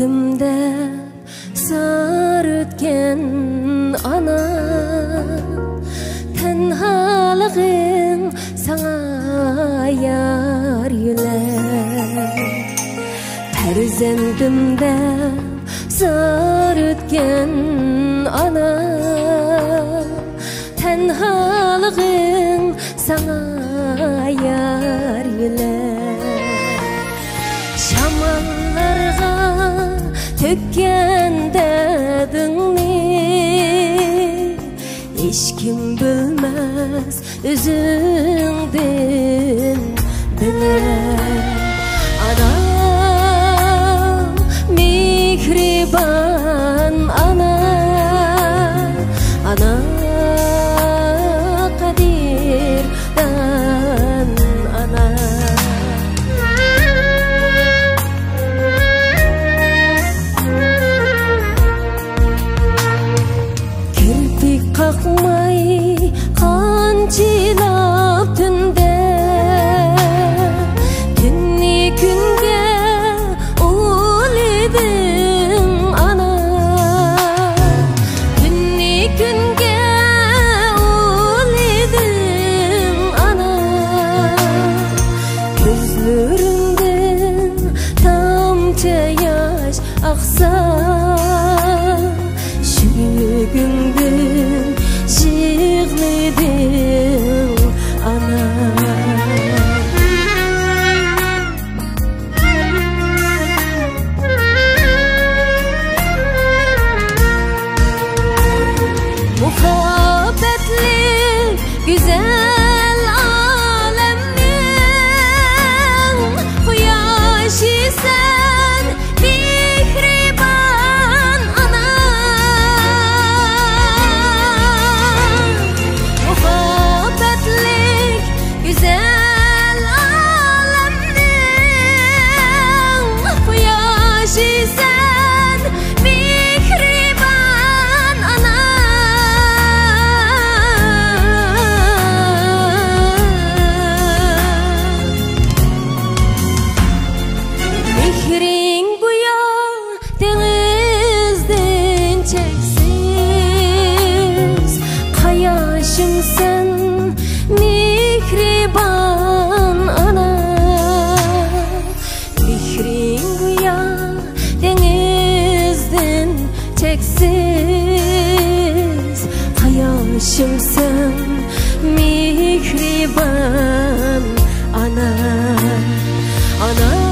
Özümde sar ötken ana, tenhalığın sana yar yüler. Perzendimde sar ötken ana, tenhalığın sana yar yüler. Şamallarga tökken derdini hiç kim bilmez, özünden biler. Ana mihriban ana, ana kadirdan ana. Kirpik kakmay kançilap tünde, günni günge ul edin ana, günni günge ul edin ana. Gözlerinden tamça yaş aksa, şügündün jığlıydın ana. Muhabbetli güzel alemnin kuyaşı sen, mihriban ana. Muhabbetli güzel alemnin kuyaşı sen, mihriban ana. Mihrin bu yol denizden çeksiz, kayaşım sen, mihriban ana. Mihrin bu yol denizden çeksiz, kayaşım sen, mihriban ana, ana.